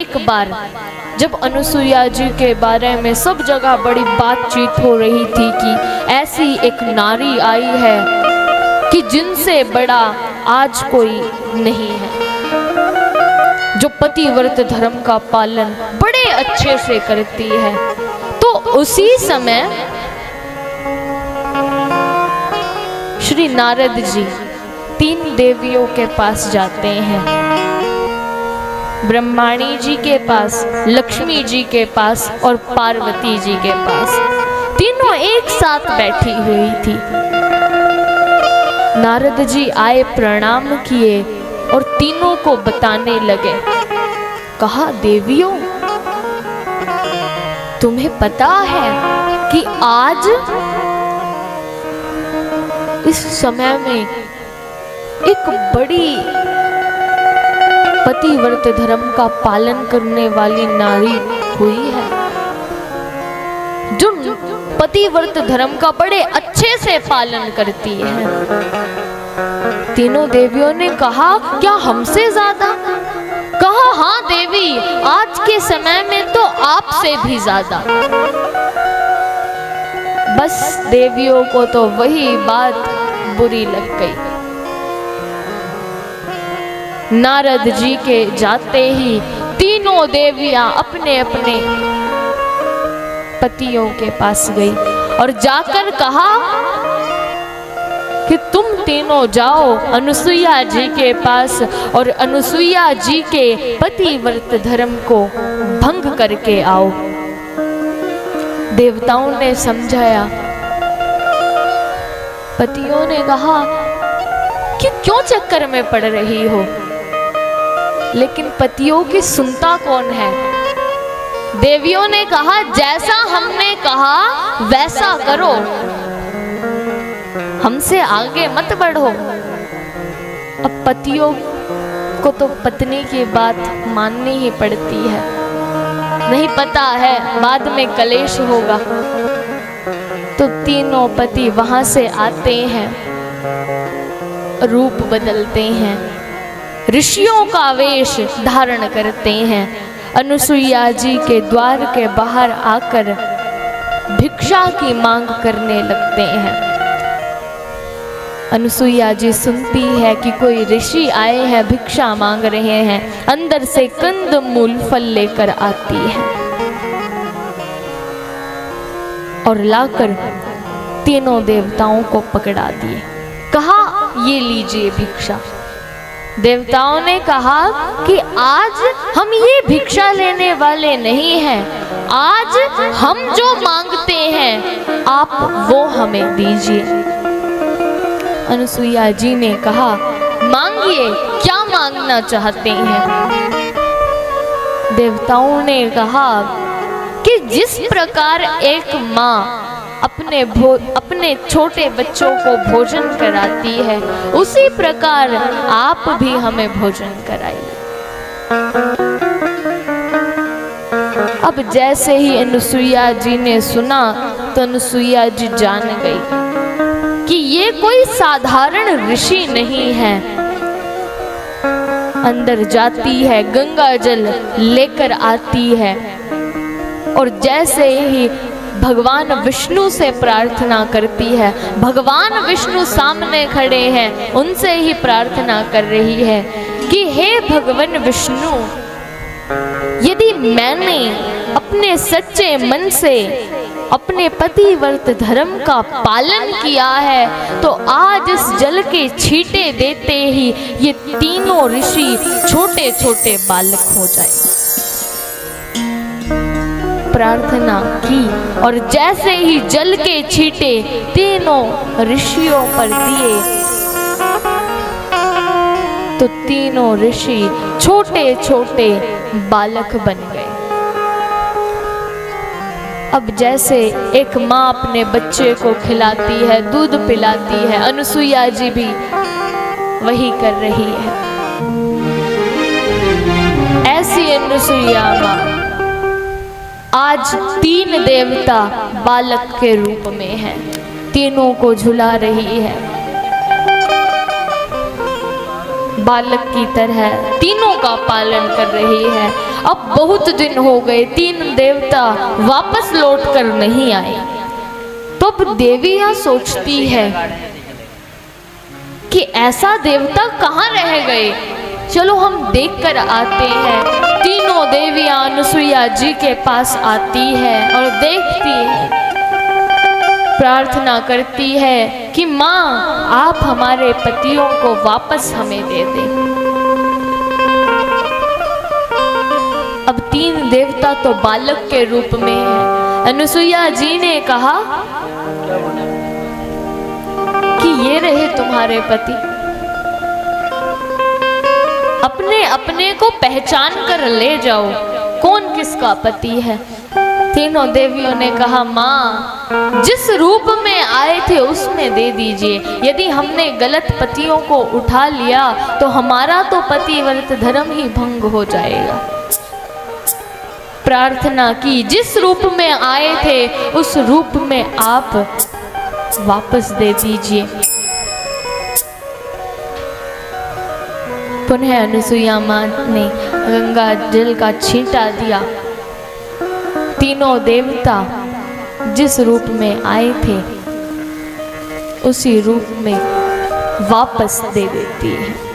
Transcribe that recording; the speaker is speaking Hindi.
एक बार जब अनुसुईया जी के बारे में सब जगह बड़ी बातचीत हो रही थी कि ऐसी एक नारी आई है कि जिनसे बड़ा आज कोई नहीं है, जो पतिव्रत धर्म का पालन बड़े अच्छे से करती है, तो उसी समय श्री नारद जी 3 देवियों के पास जाते हैं, ब्रह्माणी जी के पास, लक्ष्मी जी के पास और पार्वती जी के पास। तीनों एक साथ बैठी हुई थी। नारद जी आए, प्रणाम किए और तीनों को बताने लगे। कहा, देवियों, तुम्हें पता है कि आज इस समय में एक बड़ी पतिव्रत धर्म का पालन करने वाली नारी हुई है, जो पतिव्रत धर्म का बड़े अच्छे से पालन करती है। तीनों देवियों ने कहा, क्या हमसे ज्यादा? कहा, हाँ देवी, आज के समय में तो आपसे भी ज्यादा। बस देवियों को तो वही बात बुरी लग गई। नारद जी के जाते ही तीनों देवियां अपने अपने पतियों के पास गई और जाकर कहा कि तुम तीनों जाओ अनुसुईया जी के पास और अनुसुईया जी के पतिव्रत धर्म को भंग करके आओ। देवताओं ने समझाया। पतियों ने कहा कि क्यों चक्कर में पड़ रही हो, लेकिन पतियों की सुनता कौन है। देवियों ने कहा, जैसा हमने कहा वैसा करो, हमसे आगे मत बढ़ो। अब पतियों को तो पत्नी की बात माननी ही पड़ती है, नहीं पता है बाद में कलेश होगा। तो तीनों पति वहां से आते हैं, रूप बदलते हैं, ऋषियों का वेश धारण करते हैं, अनुसुईया जी के द्वार के बाहर आकर भिक्षा की मांग करने लगते हैं। अनुसुईया जी सुनती है कि कोई ऋषि आए हैं, भिक्षा मांग रहे हैं, अंदर से कंद मूल फल लेकर आती है और लाकर तीनों देवताओं को पकड़ा दिए। कहा, ये लीजिए भिक्षा। देवताओं ने कहा कि आज हम ये भिक्षा लेने वाले नहीं हैं, आज हम जो मांगते हैं आप वो हमें दीजिए। अनुसुईया जी ने कहा, मांगिए, क्या मांगना चाहते हैं? देवताओं ने कहा कि जिस प्रकार एक माँ अपने छोटे बच्चों को भोजन कराती है, उसी प्रकार आप भी हमें भोजन कराइए। अब जैसे ही अनुसुईया जी ने सुना तो अनुसुईया जी जान गई कि ये कोई साधारण ऋषि नहीं है। अंदर जाती है, गंगा जल लेकर आती है और जैसे ही भगवान विष्णु से प्रार्थना करती है, भगवान विष्णु सामने खड़े हैं, उनसे ही प्रार्थना कर रही है कि हे भगवान विष्णु, यदि मैंने अपने सच्चे मन से अपने पतिव्रत धर्म का पालन किया है तो आज इस जल के छींटे देते ही ये तीनों ऋषि छोटे छोटे बालक हो जाए। प्रार्थना की और जैसे ही जल के छींटे तीनों ऋषियों पर दिए तो तीनों ऋषि छोटे छोटे बालक बन गए। अब जैसे एक माँ अपने बच्चे को खिलाती है, दूध पिलाती है, अनुसुईया जी भी वही कर रही है। ऐसी अनुसुईया माँ आज 3 देवता बालक के रूप में हैं, तीनों को झुला रही है। बालक की तरह तीनों का पालन कर रही है अब बहुत दिन हो गए, 3 देवता वापस लौट कर नहीं आए। तो अब देवी यह सोचती है कि ऐसा देवता कहाँ रह गए, चलो हम देख कर आते हैं। तीनों देवियां अनुसुईया जी के पास आती है और देखती है, प्रार्थना करती है कि माँ आप हमारे पतियों को वापस हमें दे दें। अब 3 देवता तो बालक के रूप में है। अनुसुईया जी ने कहा कि ये रहे तुम्हारे पति, अपने अपने को पहचान कर ले जाओ कौन किसका पति है। तीनों देवियों ने कहा माँ जिस रूप में आए थे उसमें दे दीजिए, यदि हमने गलत पतियों को उठा लिया तो हमारा तो पतिव्रत धर्म ही भंग हो जाएगा। प्रार्थना की जिस रूप में आए थे उस रूप में आप वापस दे दीजिए। पुनः अनुसुईया माँ ने गंगा जल का छींटा दिया, तीनों देवता जिस रूप में आए थे उसी रूप में वापस दे देती है।